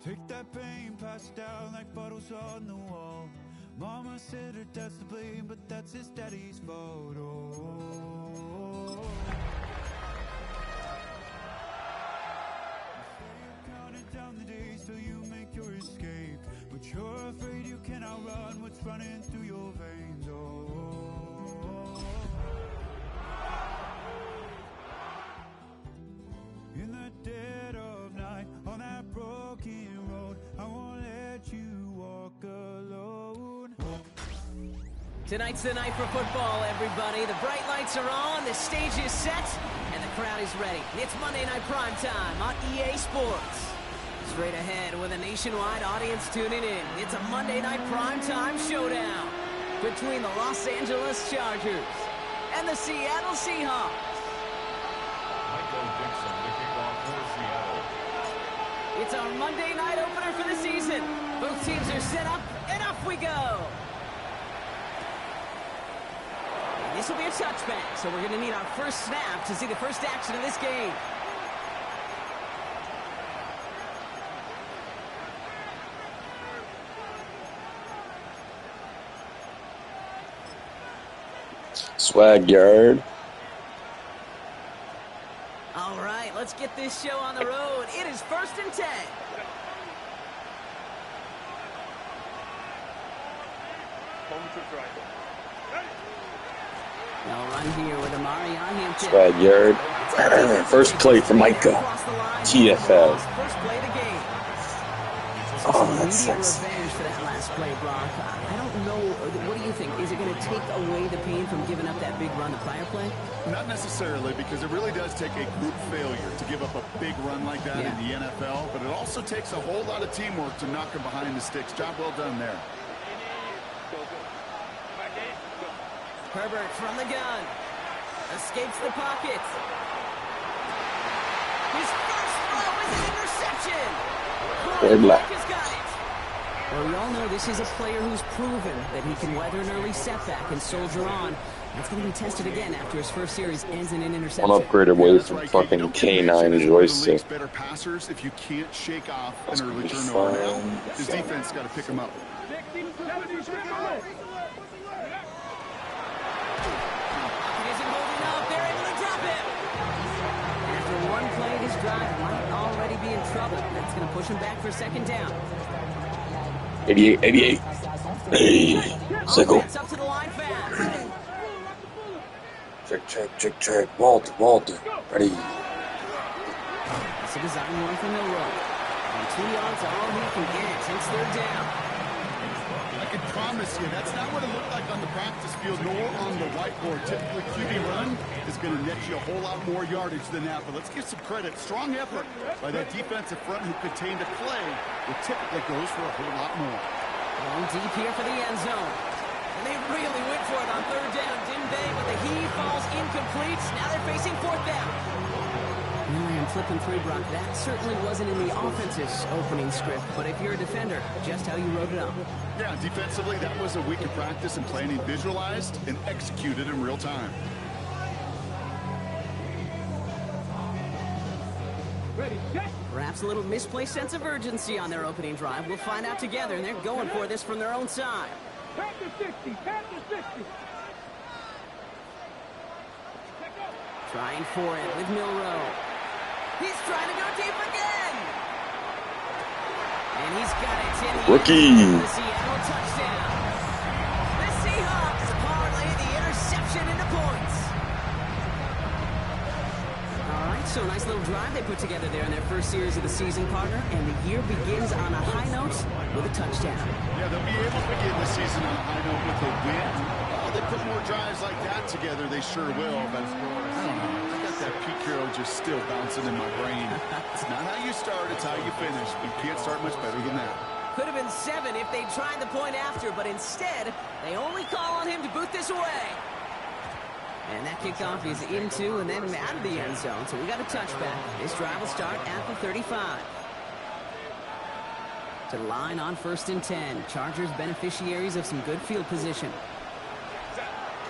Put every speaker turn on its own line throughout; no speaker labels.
Take that pain, pass it down like bottles on the wall. Mama said her dad's to blame, but that's his daddy's fault. Oh. You're counting down the days till you make your escape, but you're afraid you cannot run what's running through your veins. Oh. In the dead of night, on that broken road, I won't let you walk alone.
Tonight's the night for football, everybody. The bright lights are on, the stage is set, and the crowd is ready. It's Monday Night Primetime on EA Sports. Straight ahead with a nationwide audience tuning in, it's a Monday Night Primetime showdown between the Los Angeles Chargers and the Seattle Seahawks. It's our Monday night opener for the season. Both teams are set up, and off we go. And this will be a touchback, so we're going to need our first snap to see the first action of this game.
Swaghawks.
All right, let's get this show on the road. It is 1st and 10. They'll run here with Amari on him.
Swaghawks. First play for Micah. TFL.
First play of the game.
Oh, that sucks.
Revenge for that last play, Brock. I don't know. What do you think? Is it going to take away the pain from giving up that big run the prior play?
Not necessarily, because it really does take a group failure to give up a big run like that in the NFL, but it also takes a whole lot of teamwork to knock him behind the sticks. Job well done there.
Herbert from the gun. Escapes the pocket. His first throw is an interception.
Black.
Has got it. Well, we all know this is a player who's proven that he can weather an early setback and soldier on. That's going to be tested again after his first series ends in an interception.
One upgrade away from fucking K9 joystick.
Better passers if you can't shake off an early turnover. Now, his defense got to pick him up.
His drive might already be in trouble. That's going to push him back for second down.
88. Hey, Sickle.
Up to the line fast.
Check. Walter. Ready.
It's a design one for Milrow. And 2 yards are all he can get since they're down.
I can promise you, that's not what it looked like on the practice field nor on the whiteboard. Typically, QB run is going to net you a whole lot more yardage than that. But let's give some credit. Strong effort by that defensive front who contained a play that typically goes for a whole lot more.
Long deep here for the end zone. And they really went for it on 3rd down, didn't they? But the heave falls incomplete. Now they're facing 4th down. I am flipping through, Brock. That certainly wasn't in the offense's opening script, but if you're a defender, just how you wrote it up.
Yeah, defensively, that was a week of practice and planning visualized and executed in real time.
Perhaps a little misplaced sense of urgency on their opening drive. We'll find out together, and they're going for this from their own side. Trying for it with Milrow. He's trying to go deep again. And he's got it in the
Rookie.
The Seattle touchdown. The Seahawks parlay the interception into points. All right, so a nice little drive they put together there in their first series of the season, partner. And the year begins on a high note with a touchdown.
Yeah, they'll be able to begin the season on a high note with a win. Oh, they put more drives like that together, they sure will. But I don't know. I got that Pete Carroll just still bouncing in my brain. It's not how you start, it's how you finish. You can't start much better than that.
Could have been 7 if they tried the point after, but instead, they only call on him to boot this away. And that kickoff is into and then out of the end zone, so we got a touchback. This drive will start at the 35. To the line on 1st and 10. Chargers beneficiaries of some good field position.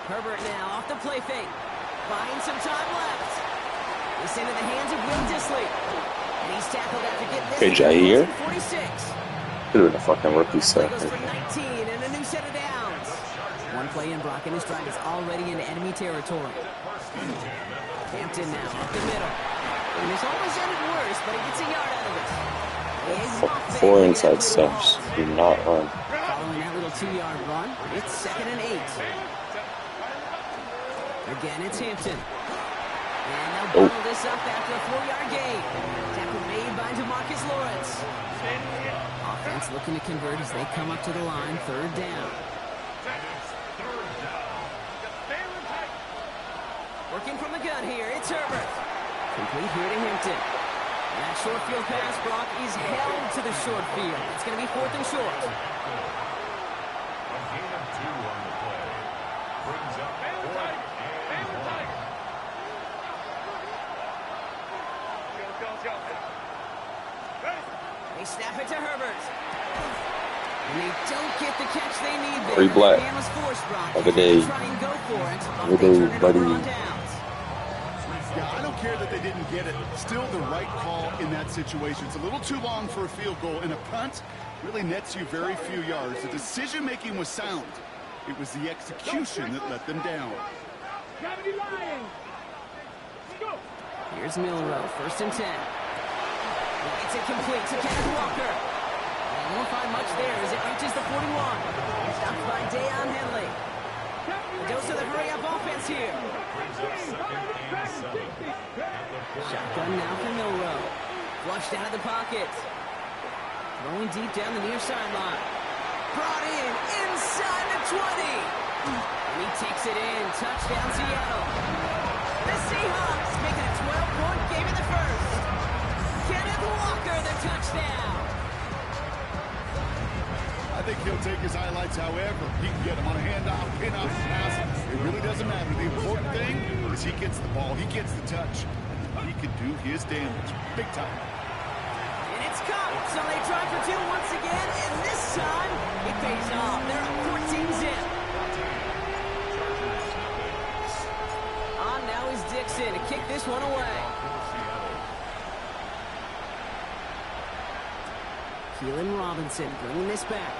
Herbert now off the play fake. Buying some time left. This into the hands of Will Dissly. And he's tackled after getting this.
Okay, Jair.
46.
Could have been a fucking rookie
Play goes
second.
for 19 and a new set of downs. One play in, Brock, and his drive is already in enemy territory. Hampton now up the middle. And this almost ended worse, but he gets a yard out of it.
Four inside steps. Do not run.
Following that little 2-yard run, it's 2nd and 8. Again, it's Hampton. And they'll bundle this up after a 4-yard gain. Tackle made by DeMarcus Lawrence. Offense looking to convert as they come up to the line, 3rd down. Working from the gun here, it's Herbert. Complete here to Hampton. And that short field pass, Brock, is held to the short field. It's going to be 4th and short.
A gain of 2 on the play. Brings up 4th and 1.
They snap it to Herbert. And they don't get the catch they need there.
Free black.
Man was forced, Brock.
Have a day.
Try and go for it.
Have a day, buddy.
Yeah, I don't care that they didn't get it. Still the right call in that situation. It's a little too long for a field goal, and a punt really nets you very few yards. The decision-making was sound. It was the execution that let them down.
Here's Milrow, 1st and 10. It's incomplete to Kenneth Walker. They won't find much there as it reaches the 41. Stopped by Deion Henley. A dose of the hurry-up offense here. Shotgun now for Milrow. Flushed out of the pocket. Throwing deep down the near sideline. Brought in inside the 20. And he takes it in. Touchdown Seattle. The Seahawks make it a 12-point game in the first. Kenneth Walker, the touchdown.
I think he'll take his highlights however he can get them on a handoff, pin-off, pass. It really doesn't matter. The important thing is he gets the ball, he gets the touch. He can do his damage. Big time.
And it's caught. So they try for 2 once again, and this time it pays off. They're up 14-zip. On now is Dixon to kick this one away. Keelan Robinson bringing this back.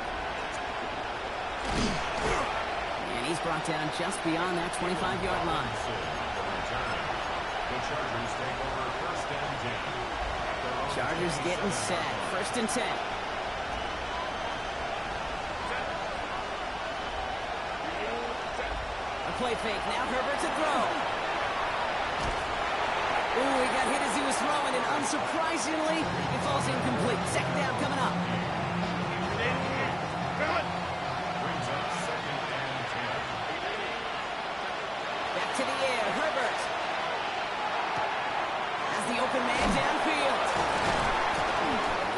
And he's brought down just beyond that 25-yard line.
The Chargers take over 1st and 10.
Chargers getting set. 1st and 10. A play fake. Now Herbert to throw. Ooh, he got hit as he was throwing, and unsurprisingly, it falls incomplete. 2nd down coming up.
Brings up 2nd and 10.
Back to the air. Herbert has the open man downfield.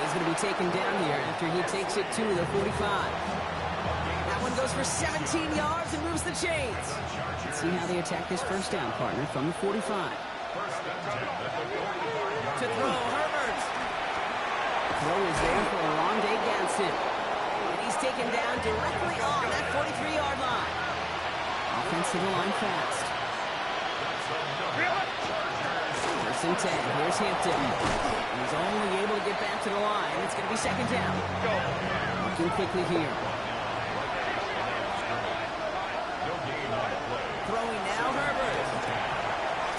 He's going to be taken down here after he takes it to the 45. That one goes for 17 yards and moves the chains. Let's see how they attack this 1st down, partner, from the 45. To throw, Herbert. Throw is there for Rondé Ganson. And he's taken down directly on that 43-yard line. Offense to the line fast. 1st and 10. Here's Hampton. He's only able to get back to the line. It's going to be 2nd down. Looking quickly here. Throwing now, Herbert.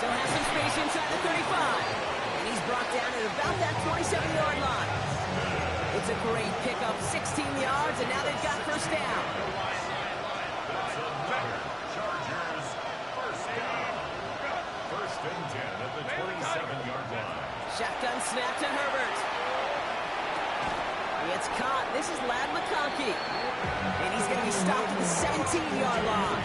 Still has some space inside the 35. And he's brought down at about that 27-yard line. It's a great pickup, 16 yards, and now they've got 1st down.
Chargers 1st down. 1st and 10 at the 27-yard line.
Shotgun snap to Herbert. It's caught. This is Ladd McConkey. And he's going to be stopped at the 17-yard line.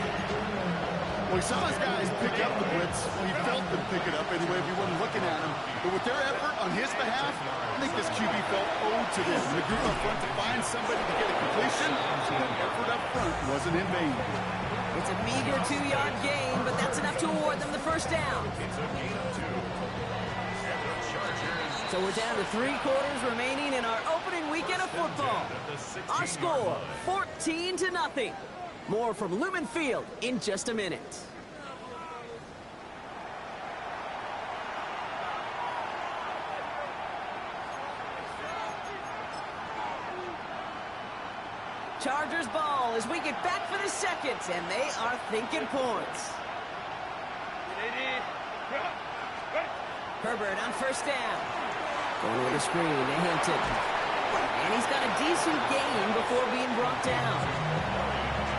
Well, he saw his guys pick up the blitz. He felt them pick it up anyway if he wasn't looking at him. But with their effort on his behalf, I think this QB felt owed to them. And the group up front to find somebody to get a completion, so that effort up front wasn't in vain.
It's a meager 2-yard gain, but that's enough to award them the 1st down.
It's a gain of 2.
So we're down to 3 quarters remaining in our opening weekend of football. Our score, 14-0. More from Lumen Field in just a minute. as we get back for the second, and they are thinking points. Herbert on first down. Going with a screen to Hampton. And he's got a decent gain before being brought down.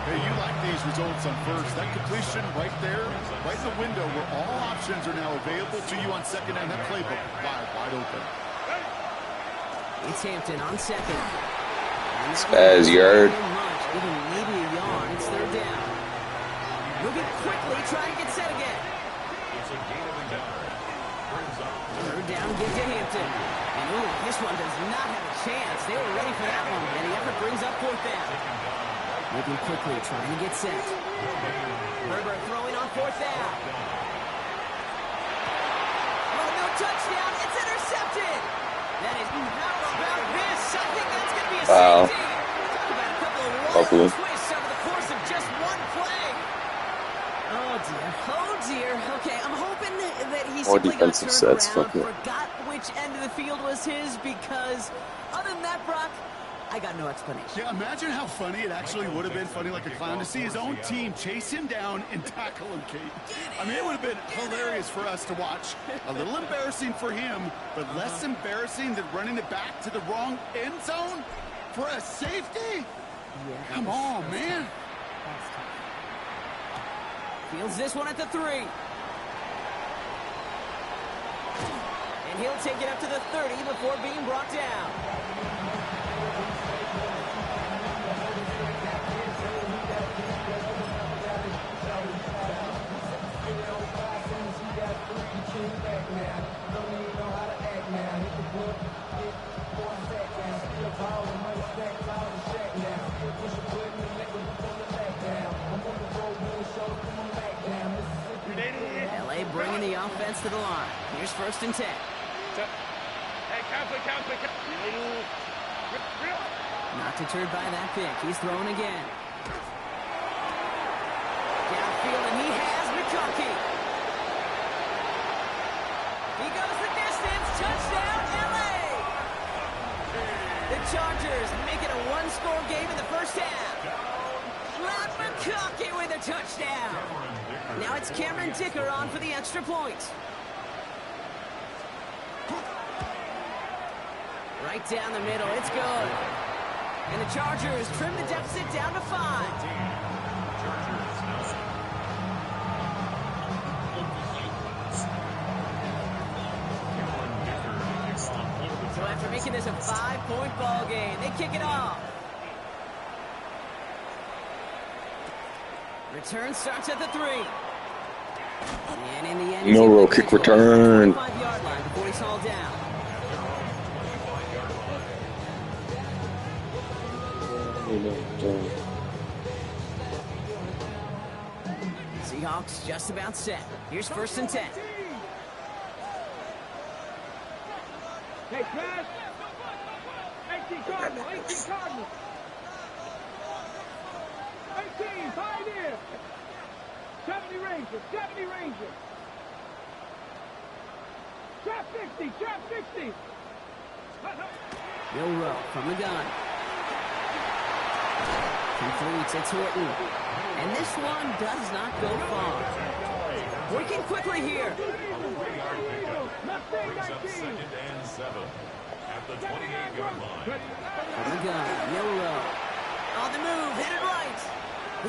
Hey, you like these results on first. That completion right there, right in the window where all options are now available to you on second down. That playbook wide open.
It's Hampton on second.
Spaz yard.
Even maybe a yard. It's third down. Moving quickly, trying to get set again.
It's a gain of a yard. Brings up
Third down, give to Hampton. And ooh, this one does not have a chance. They were ready for that one. And the effort brings up fourth down. Moving quickly, trying to get set. Herbert throwing on fourth down. Oh, no touchdown. It's intercepted. That is how about this? I think that's going to be a safety. Talk about a couple of wild twists over the course of just one play. Oh, dear. Oh, dear. Okay, I'm hoping that he simply got turned around, forgot which end of the field was his, because other than that, Brock, I got no explanation.
Yeah, imagine how funny it actually would have been, funny like a clown, to see his own team chase him down and tackle him, Kate. I mean, it would have been hilarious for us to watch. A little embarrassing for him, but less embarrassing than running it back to the wrong end zone for a safety?
Yeah,
come on, man.
Fields this one at the 3. And he'll take it up to the 30 before being brought down. LA bringing the offense to the line. Here's first and 10. Not deterred by that pick. He's throwing again. Downfield, and he has McConkey. He goes the distance. Touchdown, LA! The Chargers make it a one-score game in the first half. Matt McConkey with a touchdown. Now it's Cameron Dicker on for the extra point. Right down the middle, it's good. And the Chargers trim the deficit down to 5. So after making this a 5-point ball game, they kick it off. Return starts at the 3. And in the end,
no roll kick return.
5-yard line before he's hauled down. Seahawks just about set. Here's first and 10.
Hey, Chris! 18 Cardinal! 18 Cardinal! 18, Pioneer! 70 Rangers! 70 Rangers! Trap 60! Trap 60!
Bill Rowe from the gun. Completes it to Horton. And this one does not go far. Working quickly here.
Brings up second and 7 at the 28-yard line.
From the gun, Bill Rowe. On the move, headed right.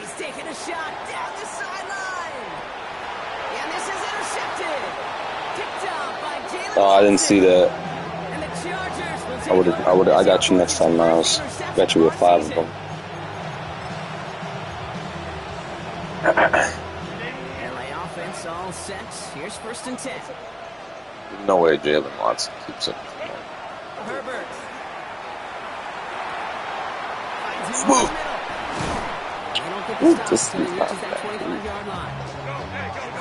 He's taking a shot down the sideline. And this is intercepted. Picked up by Jalen.
Oh, I didn't see that.
And the Chargers will take
I got you next time, Miles. Got you with 5 of them.
LA offense all set. Here's first and 10.
No way Jalen Watson keeps it.
Herbert.
Whoa.
They don't get the stop
This
until he
is
reaches
not
that
bad.
25-yard line.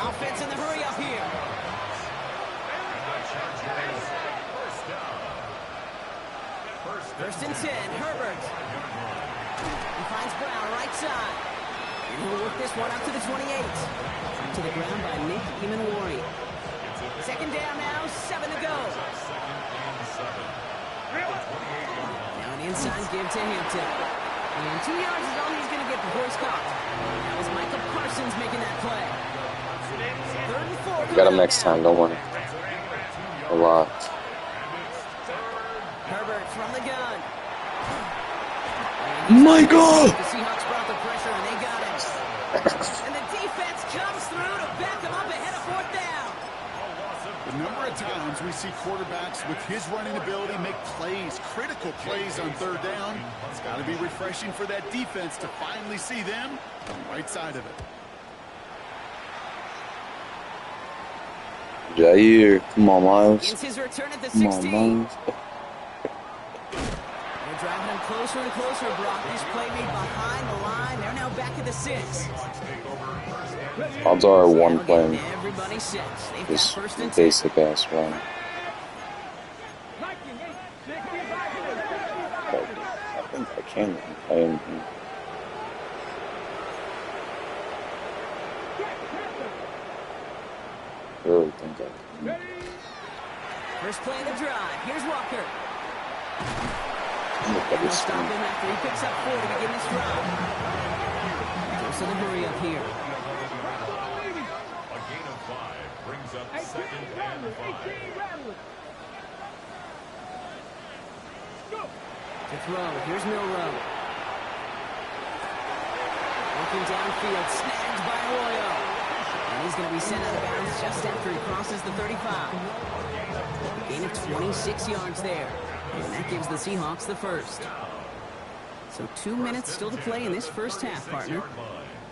Offense in the hurry up here. First and 10, Herbert. He finds Brown right side. And he'll work this one up to the 28. To the ground by Nick Emanwari. Second down now, 7 to go. Now an inside give to Hampton. And 2 yards is all he's going to get before he's caught. That was Michael Parsons making that play. 3rd and 4.
Got him next time, don't worry. A lot.
Herbert from the gun.
Michael!
The Seahawks brought the pressure and they got it. And the defense comes through to back him up ahead of 4th down.
The number of times we see quarterbacks with his running ability make plays, critical plays on 3rd down. It's got to be refreshing for that defense to finally see them on the right side of it.
Jair, come on, Miles.
It's his return at the
Come
16.
on, Miles.
They're driving him closer and closer, Brock. This play made behind the line. They're now back at the 6.
Odds are one playing
Everybody sits. They've got
this
1st and 10.
basic ass run. I think I can play him. I really think I can.
First play of the drive. Here's Walker.
Look at
They'll
this
stop
thing.
him after he picks up 4 to begin this drive. Close to the hurry up here.
A gain of 5 brings up 2nd and 5.
To throw. Here's Milrow. Working downfield. Snagged by Arroyo. And he's going to be sent out of bounds just after he crosses the 35. Gain of 26 yards there. And that gives the Seahawks the 1st. So 2 minutes still to play in this first half, partner.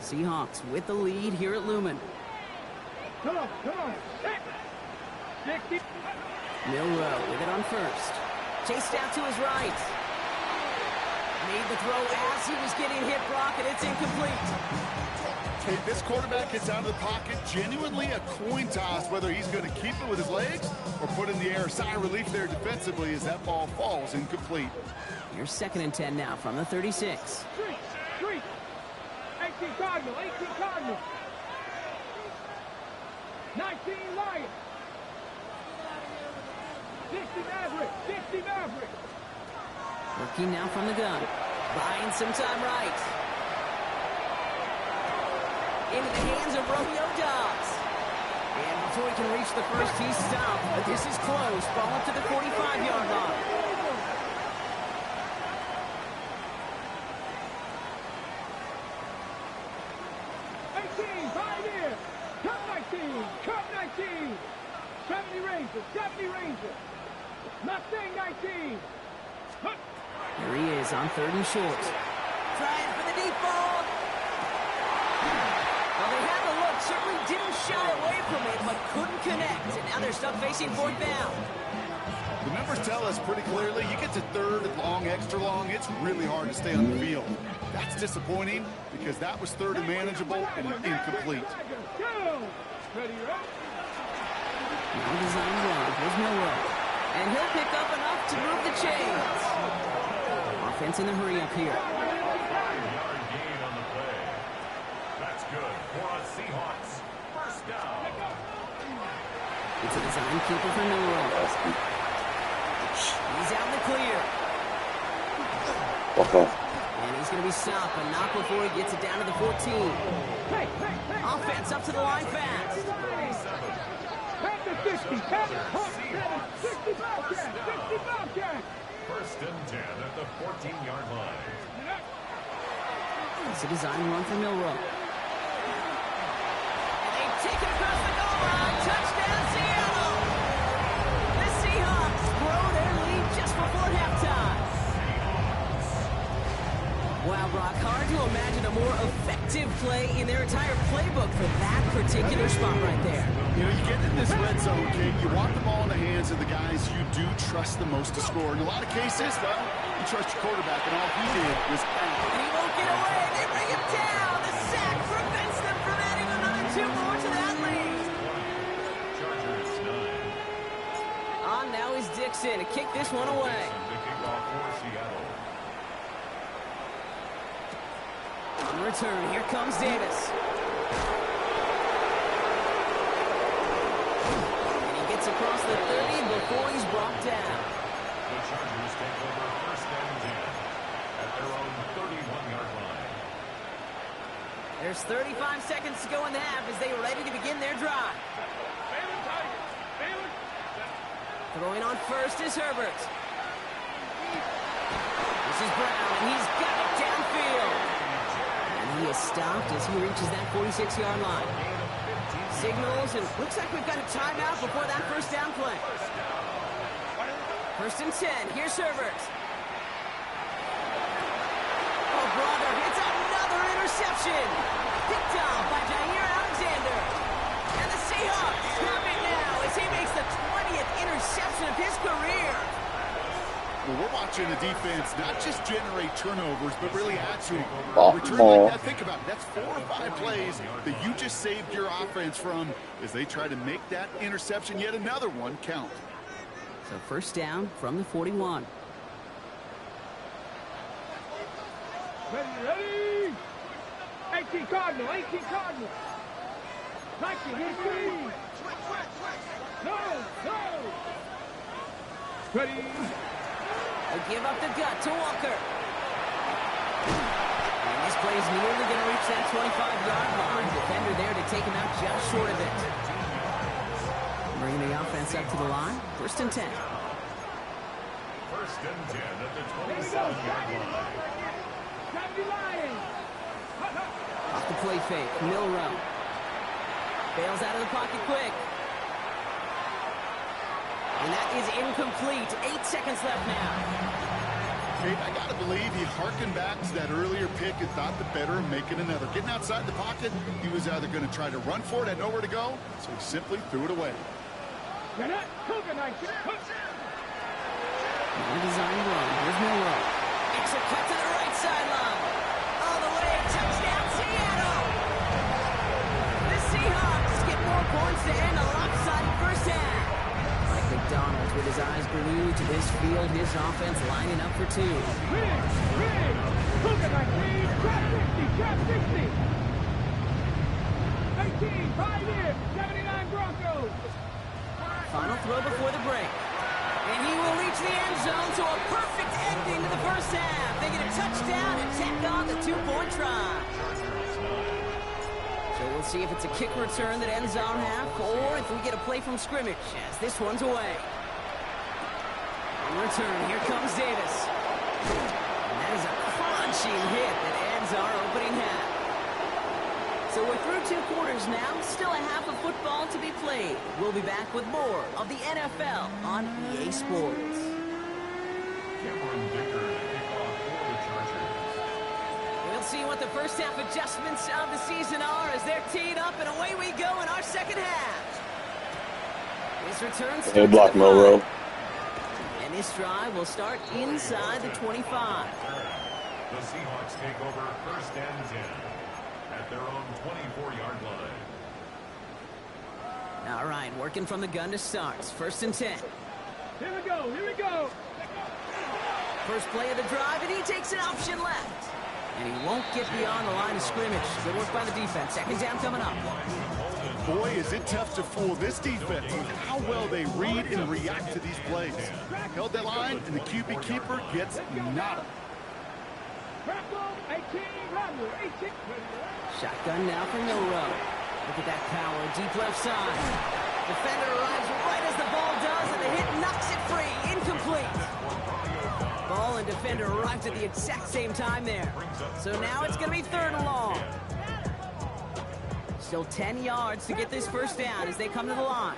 Seahawks with the lead here at Lumen.
Come on.
Milrow with it on 1st. Chased out to his right. Made the throw as he was getting hit, Brock, and it's incomplete.
Hey, this quarterback gets out of the pocket, genuinely a coin toss, whether he's going to keep it with his legs or put in the air. Sigh of relief there defensively as that ball falls incomplete.
Here's 2nd and 10 now from the 36.
Street. 18 Cardinal. 19 Lions. 60 Maverick.
Working now from the gun. Buying some time right. Into the hands of Romeo Dobbs. And before he can reach the 1st, he's stopped. But this is close. Ball up to the 45-yard line.
Cup 19. 70 Rangers. Mustang 19.
Here he is on 3rd and short. Trying for the deep ball. Well, they had the look. Certainly didn't shy away from it, but couldn't connect. And now they're stuck facing 4th down.
The numbers tell us pretty clearly, you get to 3rd and long, extra long, it's really hard to stay on the field. That's disappointing because that was 3rd and manageable and incomplete.
Now design run. Here's Milrow. And he'll pick up enough to move the chains. Offense in the hurry up here.
5-yard gain on the play. That's good for the Seahawks. 1st down.
It's a design keeper for Milrow. He's out in the clear.
Okay.
And he's going to be stopped, but not before he gets it down to the 14. Offense up to the line fast.
50, 60 Bobcat.
1st and 10 at the 14-yard line.
It's a design run for Milrow. And they take it across the goal line. Touchdown, Seattle! The Seahawks grow their lead just before halftime. Wow, Brock, hard to imagine a more effective play in their entire playbook for that particular spot right there.
You know, you get in this red zone, kid, you want the ball in the hands of the guys you do trust the most to score. In a lot of cases, well, you trust your quarterback, and all he did was act.
And he won't get away. They bring him down. The sack prevents them from adding another 2 more to that lead.
Chargers 9.
On now is Dixon to kick this one away.
The kickoff for Seattle.
On return, here comes Davis. And he gets across the 30 before he's brought down.
The Chargers take over 1st and 10. at their own 31-yard line.
There's 35 seconds to go in the half as they are ready to begin their drive. Throwing on first is Herbert. This is Brown, and he's got it downfield. And he is stopped as he reaches that 46-yard line. Signals, and looks like we've got a timeout before that first down play. First and 10. Here's Herbert. Oh, brother, it's another interception. Picked off by Jair Alexander. And the Seahawks have it now as he makes the 20th interception of his career.
Well, we're watching the defense not just generate turnovers, but really add to them. Return like that, think about it. That's 4 or 5 plays that you just saved your offense from as they try to make that interception, yet another one, count.
So first down from the 41.
Ready! 18 Cardinal, 18 Cardinal. 19, 18. No. Ready.
They give up the gut to Walker. And this play is nearly going to reach that 25-yard line. Defender there to take him out just short of it. Bringing the offense up to the line. First and 10.
First and 10 at the 27-yard line.
70 Lions.
Off the play fake. Milrow. Bails out of the pocket quick. And that is incomplete. 8 seconds left now.
Kate, I got to believe he harkened back to that earlier pick and thought the better of making another. Getting outside the pocket, he was either going to try to run for it, had nowhere to go, so he simply threw it away.
You're not cooking, I should.
Design run. Here's Milrow. Makes a cut to the right sideline. All the way. Touchdown, Seattle. The Seahawks get more points to end a lopsided first half. Mike McDonald with his eyes glued to this field. His offense lining up for 2.
Rig. Cooking, I see. Trap 60. 18, 5 in. 79 Broncos.
Final throw before the break. And he will reach the end zone to a perfect ending to the first half. They get a touchdown and tack on the 2-point try. So we'll see if it's a kick return that ends on half or if we get a play from scrimmage as this one's away. On return, here comes Davis. And that is a crunching hit that ends our opening half. So we're through 2 quarters now, still a half of football to be played. We'll be back with more of the NFL on EA Sports.
Cameron Dicker to kick off for the Chargers.
We'll see what the first half adjustments of the season are as they're teed up, and away we go in our second half. This return starts
Good block, Milrow.
and this drive will start inside the 25.
The Seahawks take over first and 10 at their own 24-yard line.
All right, working from the gun to start. First and 10.
Here we go.
First play of the drive, and he takes an option left. And he won't get beyond the line of scrimmage. Good work by the defense. Second down coming up.
Boy, is it tough to fool this defense with how well they read and react to these plays. Held that line, and the QB keeper gets nada.
18, 18.
Shotgun now for Milrow. Look at that power, deep left side. Defender arrives right as the ball does, and the hit knocks it free. Incomplete. Ball and defender arrived at the exact same time there. So now it's going to be 3rd and long. Still 10 yards to get this first down as they come to the line.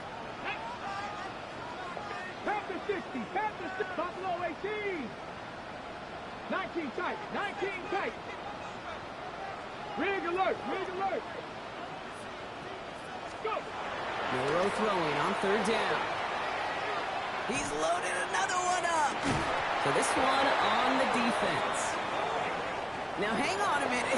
Tap the 60. Buffalo 18. 19 tight. Rig alert. Go.
Milrow throwing on 3rd down. He's loaded another one up. So this one on the defense. Now hang on a minute.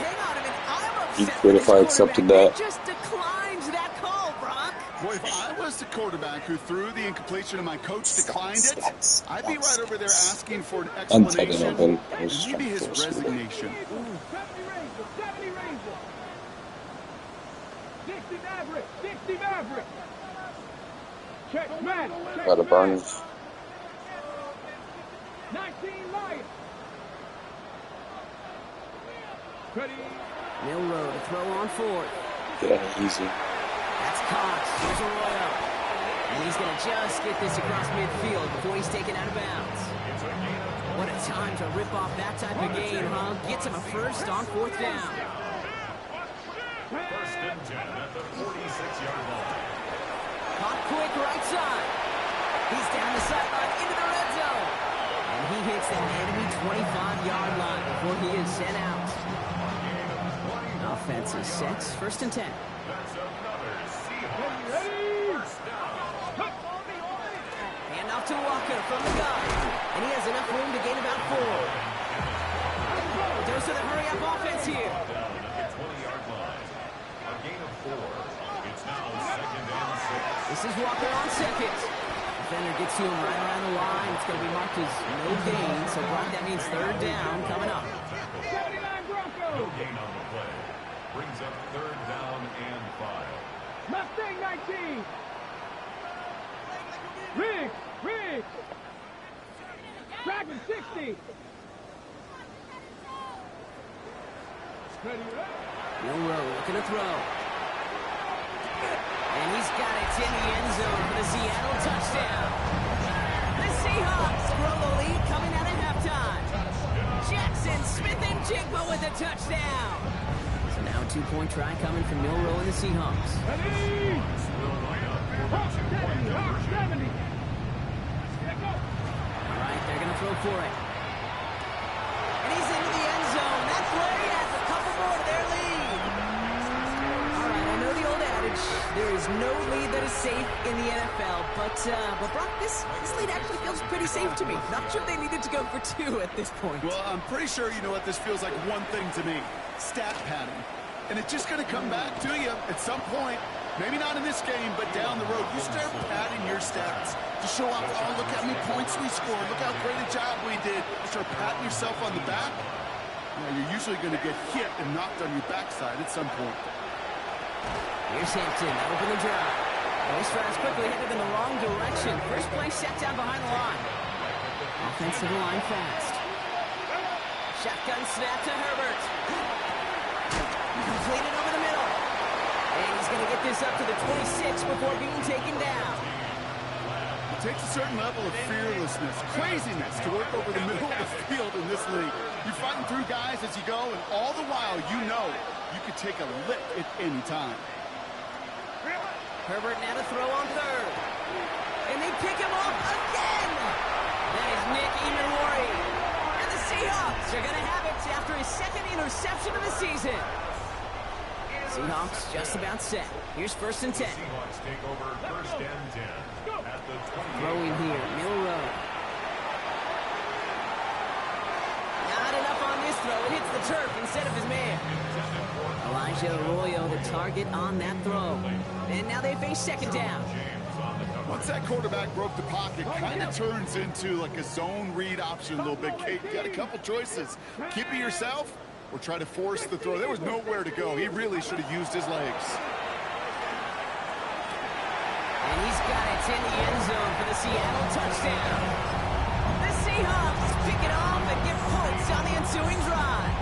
I'm upset.
He could if I accepted that.
They just declined that call, Brock.
Boy, if I was the quarterback who threw the incompletion and my coach declined it, I'd be right over there asking for an explanation and maybe his resignation.
70 Ranger. 60 Maverick. Check man.
Got a burn.
19 Lions. Ready.
Milrow to throw on fourth.
Yeah, easy.
That's Cox. Here's Arroyo. And he's going to just get this across midfield before he's taken out of bounds. What a time to rip off that type of game, huh? Gets him a first on fourth down.
First and 10 at the 46-yard line.
Caught quick right side. He's down the sideline into the red zone. And he hits that enemy 25-yard line before he is sent out. Offense is set. First and 10.
That's another Seahawks first down.
Hand off to Walker from the gun. And he has enough room to gain about 4. Goes to the hurry-up offense here.
Down at the 20-yard line. A gain of 4. It's now second and 6.
This is Walker on second. Defender gets to him right around the line. It's going to be marked as no gain. So, Brock, that means third down coming up.
79 Broncos.
No gain on the play. Brings up third down and 5.
Mustang 19. Riggs. Dragon 60. Ready.
Milrow looking to throw. And he's got it in the end zone for the Seattle touchdown. The Seahawks grow the lead coming out at halftime. Jackson Smith-Njigba with a touchdown. So now a 2-point try coming from Milrow and the Seahawks.
Ready. Hawk 70.
All right, they're going to throw for it. And he's into the end zone. That play adds a couple more to their lead. All right, I know the old adage, there is no lead that is safe in the NFL. But Brock, this lead actually feels pretty safe to me. Not sure they needed to go for 2 at this point.
Well, I'm pretty sure you know what this feels like one thing to me. Stat padding. And it's just going to come back to you at some point. Maybe not in this game, but down the road. You start padding your stats to show off, oh, look how many points we scored. Look how great a job we did. You start patting yourself on the back. You're usually going to get hit and knocked on your backside at some point.
Here's Hampton, that open the drive. Those drives quickly headed in the wrong direction. First play set down behind the line. Offensive line fast. Shotgun snap to Herbert. Completed over the middle. And he's going to get this up to the 26 before being taken down.
It takes a certain level of fearlessness, craziness to work over the middle of the field in this league. You're fighting through guys as you go, and all the while you know you could take a lick at any time.
Herbert now to throw on third. And they pick him off again. That is Nick Emenwari. And the Seahawks are going to have it after his second interception of the season. Seahawks just about set. Here's first and 10.
Seahawks take over first and 10 at the 20.
Throwing here, Milrow. Not enough on this throw. It hits the turf instead of his man. Elijah Arroyo, the target on that throw. And now they face second down.
Once that quarterback broke the pocket, kind of turns into like a zone read option a little bit. Kate, you got a couple choices. Keep it yourself or try to force the throw. There was nowhere to go. He really should have used his legs.
And he's got it in the end zone for the Seattle touchdown. The Seahawks pick it off and get points on the ensuing drive.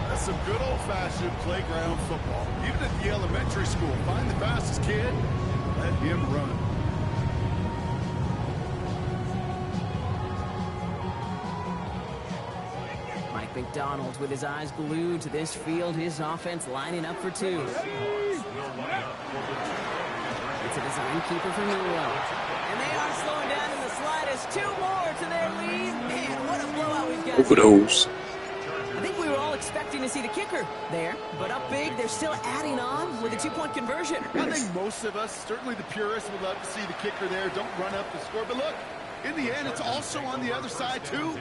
That's some good old-fashioned playground football. Even at the elementary school, find the fastest kid and let him run.
Mike McDonald with his eyes glued to this field. His offense lining up for 2. It's a design keeper for Milrow. And they are slowing down in the slightest. 2 more to their lead. Man, what a blowout we've got.
Look at those.
I think we were all expecting to see the kicker there, but up big, they're still adding on with a 2-point conversion.
I think most of us, certainly the purists, would love to see the kicker there. Don't run up the score. But look, in the end, it's also on the other side, too.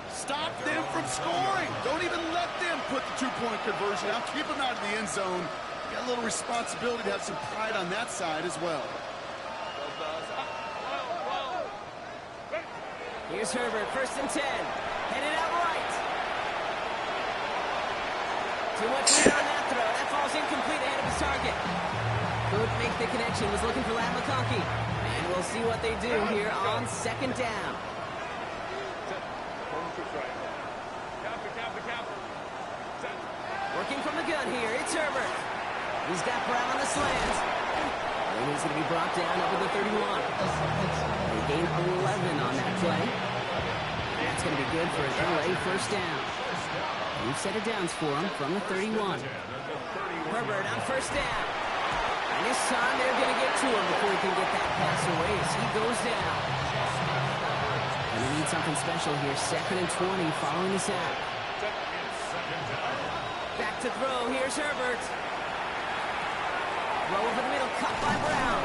Stop them from scoring. Don't even let them put the 2-point conversion out. Keep them out of the end zone. You got a little responsibility to have some pride on that side as well.
Here's Herbert, first and 10. Headed out right. Too much lead on that throw. That falls incomplete ahead of his target. Couldn't make the connection. Was looking for Lam McConkey. And we'll see what they do here on second down. Working from the gun here, it's Herbert. He's got Brown on the slant. And he's going to be brought down over the 31. They gain 11 on that play. That's going to be good for an LA first down. New set of downs for him from the 31. Herbert on first down. And this time they're going to get to him before he can get that pass away as he goes down. And they need something special here. 2nd and 20 following the sack. Back to throw. Here's Herbert. Throw over the middle. Cut by Brown.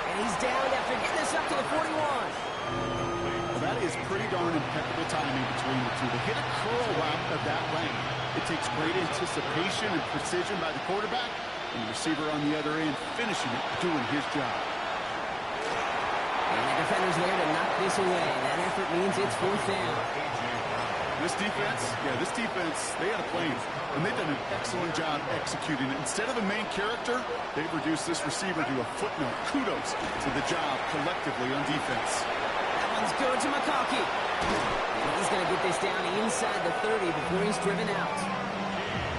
And he's down after getting this up to the 41.
Well, that is pretty darn impeccable timing between the two. To hit a curl route of that length, it takes great anticipation and precision by the quarterback, and the receiver on the other end finishing it, doing his job.
And the defender's there to knock this away. That effort means it's 4th down.
This defense, they had a plan, and they've done an excellent job executing it. Instead of a main character, they've reduced this receiver to a footnote. Kudos to the job collectively on defense.
That one's good to McConkey. And he's going to get this down inside the 30 before he's driven out.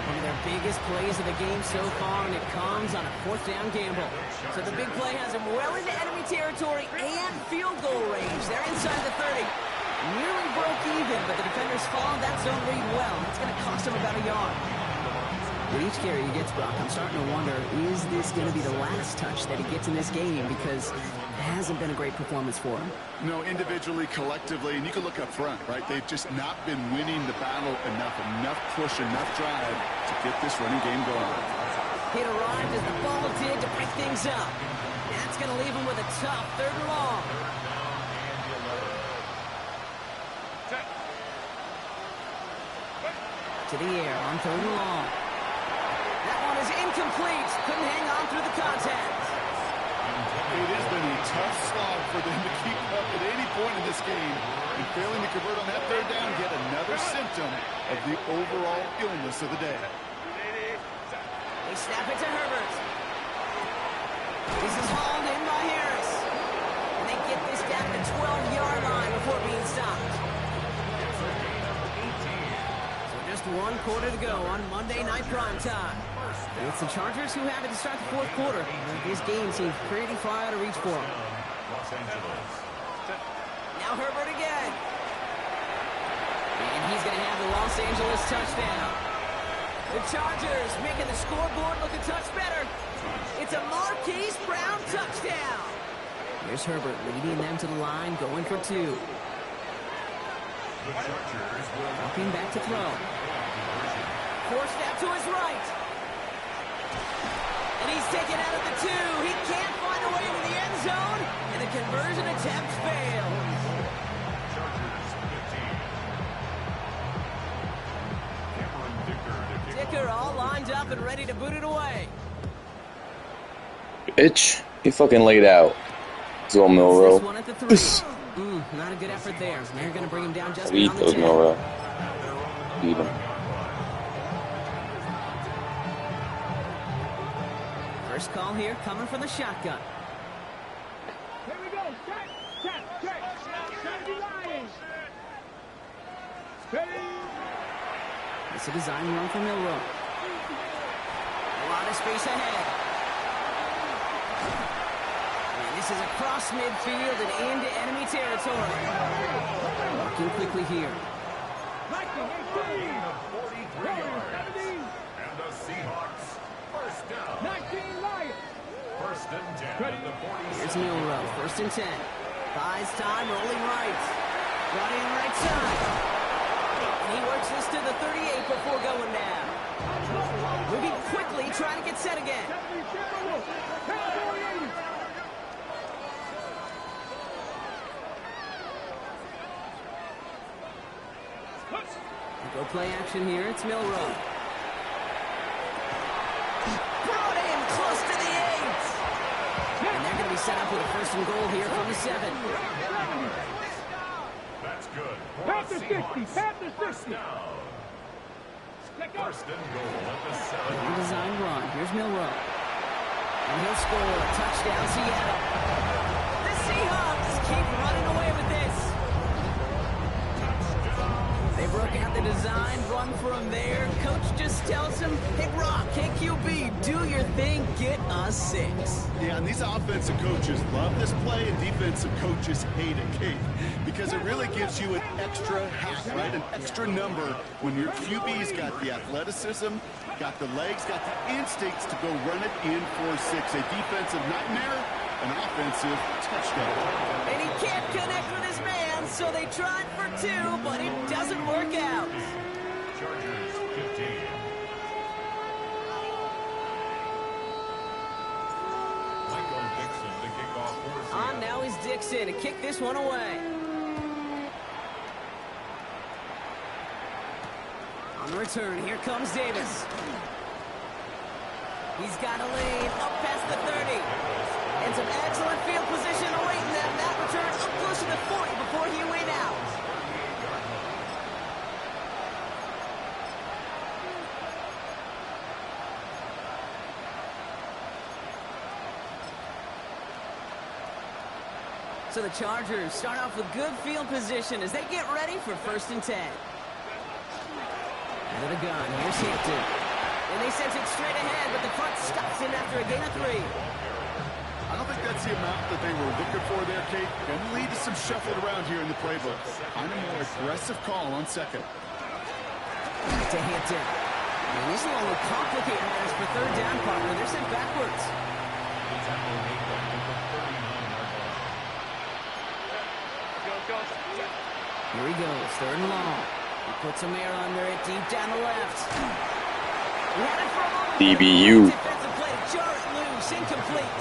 One of their biggest plays of the game so far, and it comes on a 4th down gamble. So the big play has him well into enemy territory and field goal range. They're inside the 30. Nearly broke even, but the defenders followed that zone read well. It's going to cost him about a yard. With each carry he gets, Brock, I'm starting to wonder, is this going to be the last touch that he gets in this game? Because it hasn't been a great performance for him.
No, individually, collectively, and you can look up front, right? They've just not been winning the battle enough push, enough drive to get this running game going.
It arrived as the ball did to break things up. That's going to leave him with a tough 3rd and long. To the air on 3rd and long. That one is incomplete. Couldn't hang on through the contact.
It has been a tough slog for them to keep up at any point in this game. And failing to convert on that 3rd down, yet another symptom of the overall illness of the day.
They snap it to Herbert. This is hauled in by Harris. And they get this down to the 12-yard line before being stopped. Just 1 quarter to go on Monday Night Prime Time. It's the Chargers who have it to start the 4th quarter. This game seems pretty far out of reach for them. Now Herbert again. And he's going to have the Los Angeles touchdown. The Chargers making the scoreboard look a touch better. It's a Marquise Brown touchdown. Here's Herbert leading them to the line, going for 2. Looking back to throw. Forced out to his right. And he's taken out of the 2. He can't find a way into the end zone. And the conversion attempt fails. Dicker all lined up and ready to boot it away.
Bitch, he fucking laid out. Zo Milrow.
This one at the 3. Not a good effort there. They're going to bring him down just
Beat
beyond the
those
10.
Milrow. Beat him.
First call here coming from the shotgun.
Here we go. Check. Steady Lions. Steady.
It's a design run for Milrow. A lot of space ahead. And this is across midfield and into enemy territory. Working quickly here.
19, 18.
43 yards.
17.
And the Seahawks, first down.
19 Lions.
First and 10 at the 47.
Here's Milrow, 1st and 10. Buys time, rolling right. Brought in right side. And he works this to the 38 before going down. Moving quickly, trying to get set again. Go play action here. It's Milrow. Brought in close to the 8. And they're going to be set up with a 1st and goal here from the 7.
That's good.
Pass the 60. Pass the 60.
First and goal at the 7.
Design run. Here's Milrow. And he'll score a touchdown, Seattle. The Seahawks keep running away with this. They broke out the design run from there. Coach just tells him, hey Rock, hey QB, do your thing, get us 6.
Yeah, and these offensive coaches love this play, and defensive coaches hate it, Kate, because it really gives you an extra half, right? An extra number when your QB's got the athleticism, got the legs, got the instincts to go run it in for 6. A defensive nightmare, an offensive touchdown.
And he can't connect with his man, so they tried for 2, but it doesn't work out.
Chargers 15. Michael Dixon to kick off for
On
Seattle.
now is Dixon to kick this one away. On the return, here comes Davis. He's got a lane up past the 30. And some excellent field position awaiting them. That return up close to the 40 before he went out. So the Chargers start off with good field position as they get ready for 1st and 10. Out of the gun, here's Hampton. And they send it straight ahead, but the front stops him after a gain of 3.
I don't think that's the amount that they were looking for there, Kate. Going to lead to some shuffling around here in the playbook. On a more aggressive call on 2nd.
Back to Hampton. And this one will complicate matters for 3rd down, partner. They're sent backwards. Here he goes, 3rd and long. He puts some air under it, deep down the left. He had it for a moment.
DBU.
Defensive play to jar it loose, incomplete.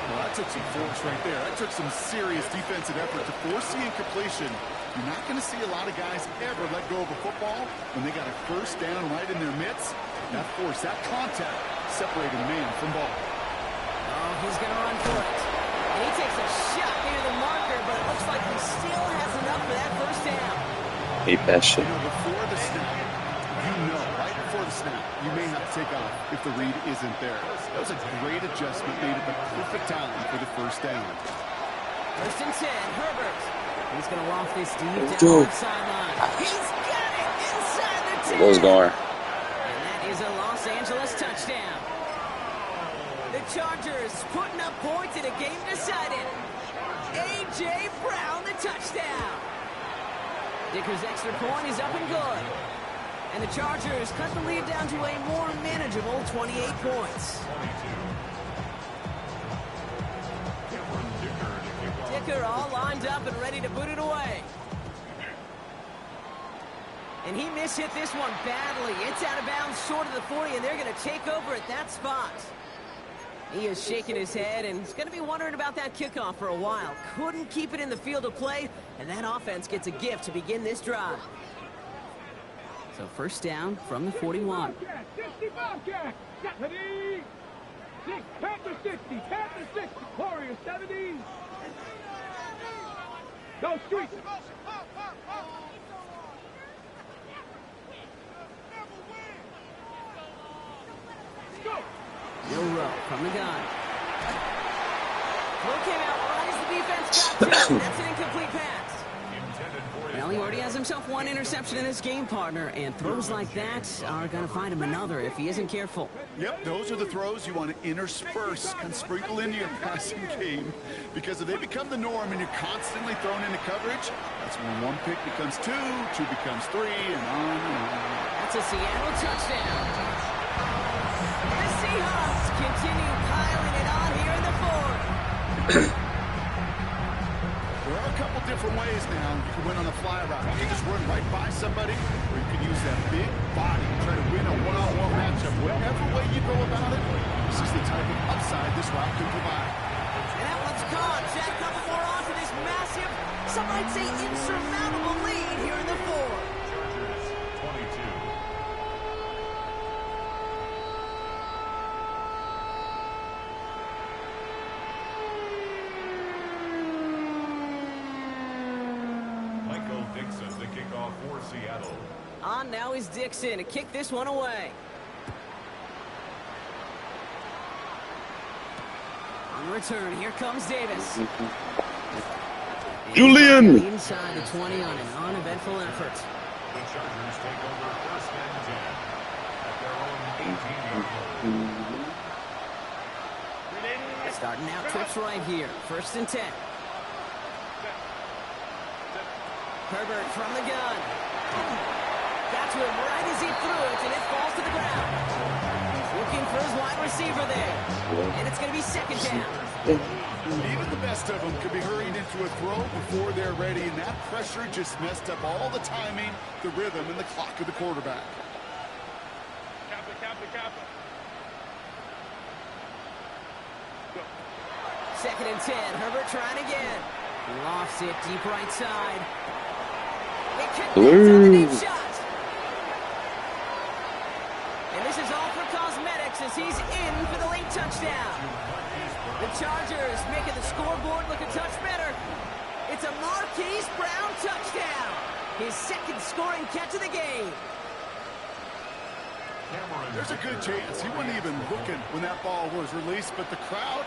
Well, that took some force right there. That took some serious defensive effort to force the incompletion. You're not going to see a lot of guys ever let go of a football when they got a 1st down right in their midst. That force, that contact, separated man from ball.
Oh, he's going to run for it. And he takes a shot into the marker, but it looks like he still has enough for that 1st down.
Hate that shit.
You know, before the snap, right before the snap, you may have to take off if the read isn't there. That was a great adjustment made at the perfect time for the 1st down.
1st and 10, Herbert. He's going to loft this deep
Go.
down left sideline. He's got it inside the 10.
There goes Gar.
And that is a Los Angeles touchdown. The Chargers putting up points in a game decided. A.J. Brown, the touchdown. Dicker's extra point is up and good. And the Chargers cut the lead down to a more manageable 28 points. Dicker all lined up and ready to boot it away. And he mishit this one badly. It's out of bounds short of the 40, and they're going to take over at that spot. He is shaking his head, and he's going to be wondering about that kickoff for a while. Couldn't keep it in the field of play, and that offense gets a gift to begin this drive. So 1st down from the 41.
60 Bobcats. Ready? Panther 60. Panther 60. Warriors 70. Go Streets. Go.
Yo Rowe from the gun. Throw came out right as the defense got to him. That's an incomplete pass. Well, he already has himself one interception in this game, partner, and throws like that are going to find him another if he isn't careful.
Yep, those are the throws you want to intersperse and sprinkle into your passing game, because if they become the norm and you're constantly thrown into coverage, that's when 1 pick becomes 2, 2 becomes 3, and on and on.
That's a Seattle touchdown. The Seahawks continue piling it on here in the 4th.
There are a couple different ways now. You can win on a fly route. You can just run right by somebody, or you can use that big body and try to win a one-on-one matchup. Whatever way you go about it, this is the type of upside this route can provide.
And that one's gone. Jack couple more on to this massive, some might say insurmountable lead here in the 4th.
Chargers 22. Michael Dixon to kick off for Seattle.
On now is Dixon to kick this one away. On return, here comes Davis.
Julian!
Inside the 20 on an uneventful effort.
The Chargers take over 1st and 10.
Starting out trips right here. 1st and 10. Herbert from the gun. Got to him right as he threw it, and it falls to the ground. He's looking for his wide receiver there. And it's going to be 2nd down.
Even the best of them could be hurried into a throw before they're ready, and that pressure just messed up all the timing, the rhythm, and the clock of the quarterback.
Kappa.
2nd and 10. Herbert trying again. Lofts it deep right side. It connects on the deep shot. And this is all for cosmetics as he's in for the late touchdown. The Chargers making the scoreboard look a touch better. It's a Marquise Brown touchdown. His 2nd scoring catch of the game.
There's a good chance he wasn't even looking when that ball was released, but the crowd,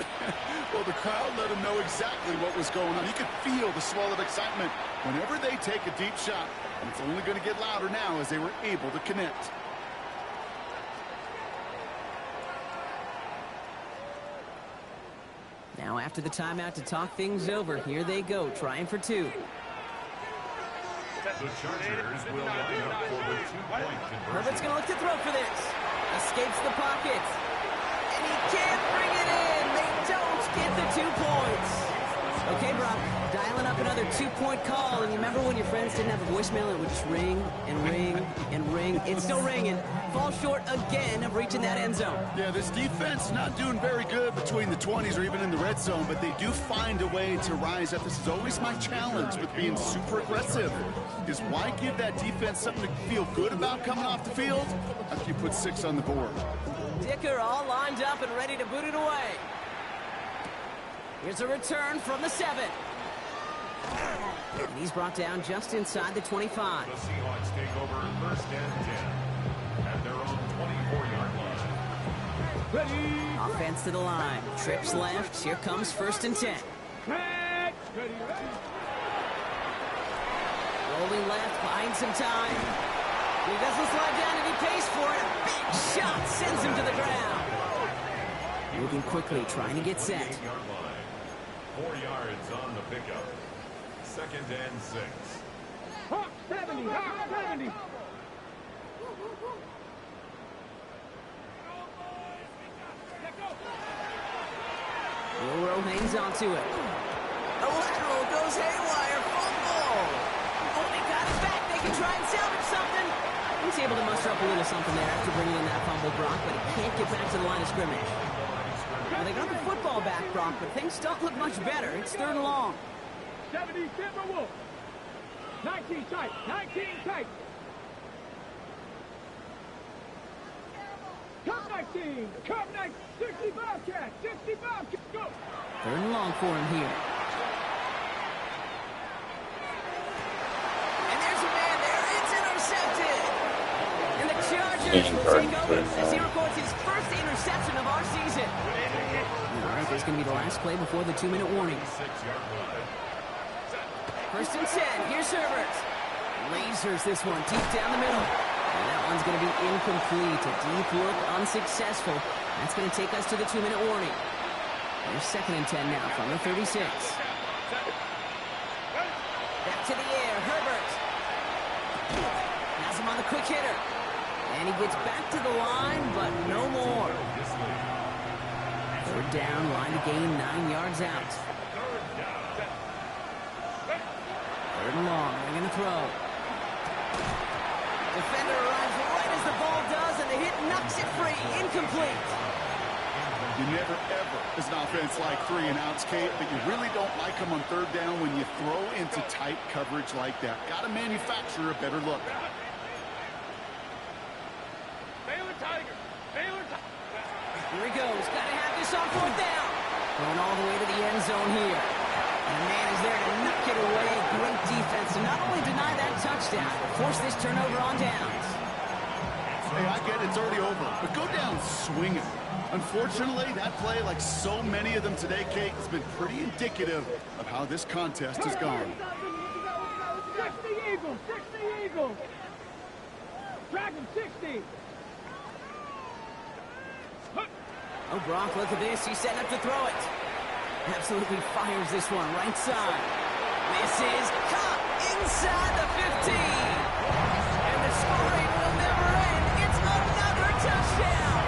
well, the crowd let him know exactly what was going on. You could feel the swell of excitement whenever they take a deep shot, and it's only going to get louder now as they were able to connect.
Now after the timeout to talk things over, here they go, trying for 2.
The Chargers will line up for the 2-point conversion.
Herbert's going to look to throw for this. Escapes the pocket. And he can't bring it in. They don't get the 2 points. Okay, Brock, dialing up another 2-point call. And you remember when your friends didn't have a voicemail? It would just ring and ring and ring. It's still ringing. Fall short again of reaching that end zone.
Yeah, this defense not doing very good between the 20s or even in the red zone, but they do find a way to rise up. This is always my challenge with being super aggressive, is why give that defense something to feel good about coming off the field after you put 6 on the board.
Dicker all lined up and ready to boot it away. Here's a return from the 7. And he's brought down just inside the 25.
The Seahawks take over 1st and 10 at their own 24-yard line.
Ready.
Offense to the line. Trips left. Here comes 1st and 10.
Ready.
Rolling left, buying some time. He doesn't slide down and he pays for it. A big shot sends him to the ground. Moving quickly, trying to get set.
8-yard line. 4 yards on the pickup. 2nd and 6.
Hawk 70. Hawk 70.
Wilrow hangs onto it. A lateral goes haywire. Fumble. Oh, they got it back. They can try and salvage something. He's able to muster up a little something there after bringing in that fumble, Brock, but he can't get back to the line of scrimmage. Well, they got the football back, Brock, but things don't look much better. It's 3rd and long.
70 Timberwolves. 19 tight. 19 tight. Cup 19. Cup 19. 60 Bobcat. 60 Bobcat. Go.
3rd and long for him here. And there's a man there. It's intercepted. And the Chargers will take over as he records his 1st interception of our season. All right, there's going to be the last play before the 2-minute warning.
6-yard line.
1st and 10. Here's Herbert. Lasers this one deep down the middle. And that one's going to be incomplete. A deep look, unsuccessful. That's going to take us to the 2-minute warning. Here's 2nd and 10 now from the 36. Back to the air. Herbert. Has him on the quick hitter. And he gets back to the line, but no more. 3rd down, line to gain 9 yards out. 3rd and long, they're going to throw. Defender arrives right as the ball does, and the hit knocks it free. Incomplete.
You never, ever, as an offense, like 3 and outs, Kate, but you really don't like them on 3rd down when you throw into tight coverage like that. Got to manufacture a better look.
Baylor Tiger. Baylor Tiger.
Here he goes. Got to have this on 4th down. Going all the way to the end zone here. And the man is there to knock it away. Great defense to not only deny that touchdown, but force this turnover on downs.
Hey, I get it, it's already over, but go down swinging. Unfortunately, that play, like so many of them today, Kate, has been pretty indicative of how this contest has gone.
60 Eagles. 60 Eagles. Dragon 60.
Oh, Brock, look at this. He's setting up to throw it. Absolutely fires this one right side. Misses. Caught inside the 15. And the scoring will never end. It's another touchdown.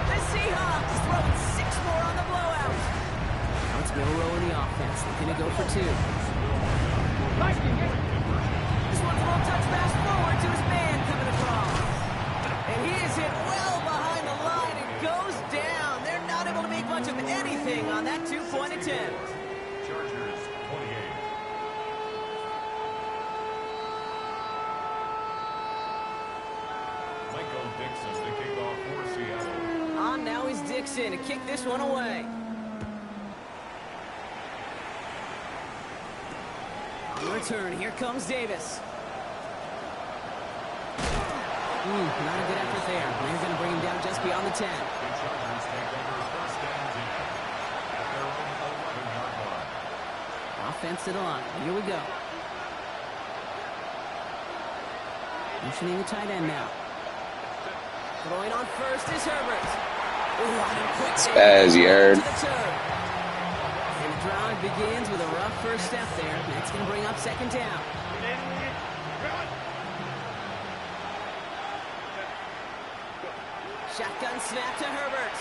The Seahawks throwing 6 more on the blowout. Now it's Bill Rowe in the offense. Looking to go for 2. This one's a little touch pass forward to his man coming across. And he is hit well behind the line and goes down. They're not able to make much of anything on that 2-point attempt.
Chargers 28. Michael Dixon to kick off for Seattle.
On now is Dixon to kick this one away. On the return, here comes Davis. Not a good effort there. They're going to bring him down just beyond the 10.
The Chargers take over first and 10 at their own 11-yard line.
Offense to the line. Here we go. Motioning the tight end now. Throwing on first is Herbert.
Spaz, you heard.
And the drive begins with a rough first step there. That's going to bring up second down. Shotgun snap to Herbert.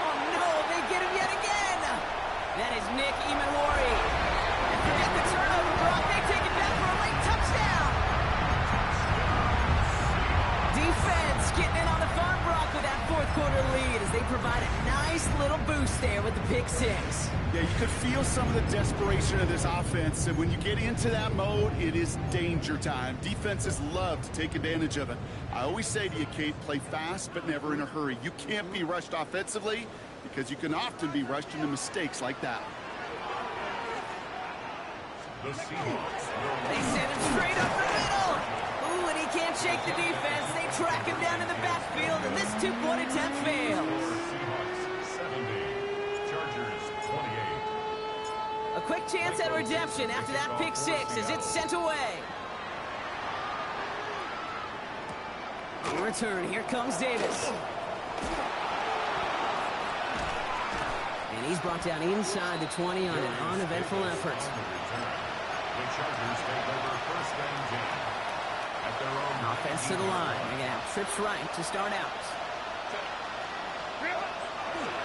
Oh no, they get him yet again. That is Nick Imawari. And forget the turnover, Brock. They take it back for a late touchdown. Defense getting in on the fun, Brock, with that fourth quarter lead as they provide a nice little boost there with the pick 6.
Yeah, you could feel some of the desperation of this offense, and when you get into that mode, it is danger time. Defenses love to take advantage of it. I always say to you, Kate, play fast but never in a hurry. You can't be rushed offensively because you can often be rushed into mistakes like that.
The Seahawks will
They send him straight up the middle. Ooh, and he can't shake the defense. They track him down in the backfield, and this 2-point attempt fails.
Seahawks 70. Chargers 28.
A quick chance at redemption after that pick 6 as it's sent away. In return, here comes Davis. And he's brought down inside the 20 on an uneventful effort.
The Chargers take over first and 10 at their own
Offense to the line. They're going to have trips right to start out.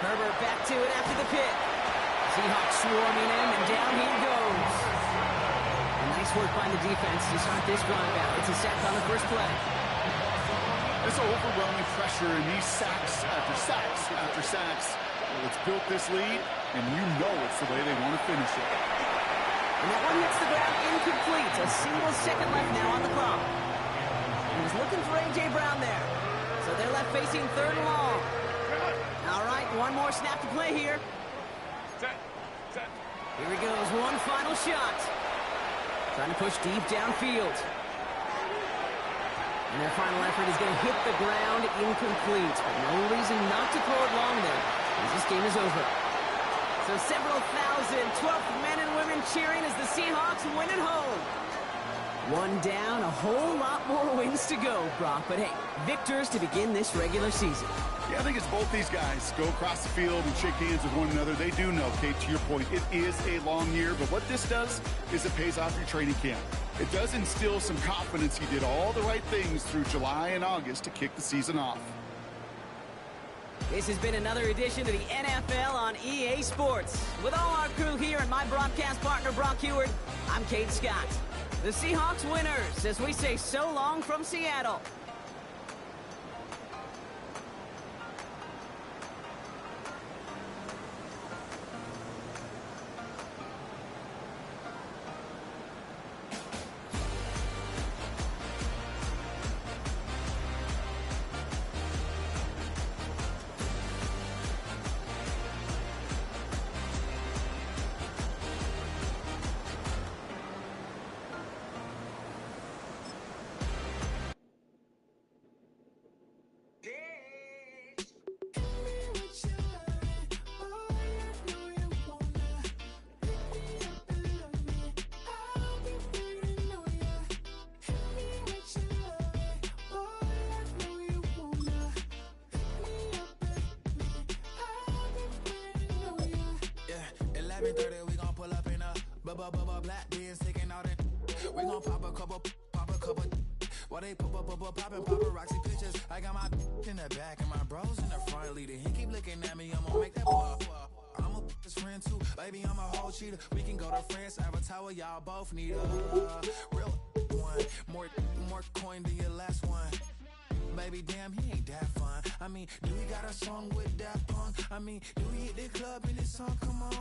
Herbert back to it after the pick. Seahawks swarming him, and down he goes. And nice work by the defense to start this drive out. It's a sack on the first play.
This overwhelming pressure and these sacks after sacks after sacks. Well, it's built this lead, and you know it's the way they want to finish it.
And that one hits the ground incomplete. A single second left now on the clock. He was looking for A.J. Brown there. So they're left facing 3rd and long. All right, one more snap to play here. Here he goes, one final shot. Trying to push deep downfield. And their final effort is going to hit the ground incomplete. But no reason not to throw it long there, as this game is over. So several thousand 12th men and women cheering as the Seahawks win at home. One down, a whole lot more wins to go, Brock. But hey, victors to begin this regular season.
Yeah, I think it's both these guys go across the field and shake hands with one another. They do know, Kate, to your point, it is a long year. But what this does is it pays off your training camp. It does instill some confidence you did all the right things through July and August to kick the season off.
This has been another edition of the NFL on EA Sports. With all our crew here and my broadcast partner, Brock Heward, I'm Kate Scott. The Seahawks winners, as we say so long from Seattle.
30, we gon' pull up in a black beans sticking out it. We gon' pop a couple. While they poppin' paparazzi pictures. I got my in the back and my bros in the front leader. He keep looking at me, I'm gonna make that boy. I'm a his friend too, baby, I'm a whole cheater. We can go to France, Avatar, y'all both need a real one. More coin than your last one. Baby, damn, he ain't that fun. I mean, do he got a song with that punk? I mean, do he hit the club in this song? Come on.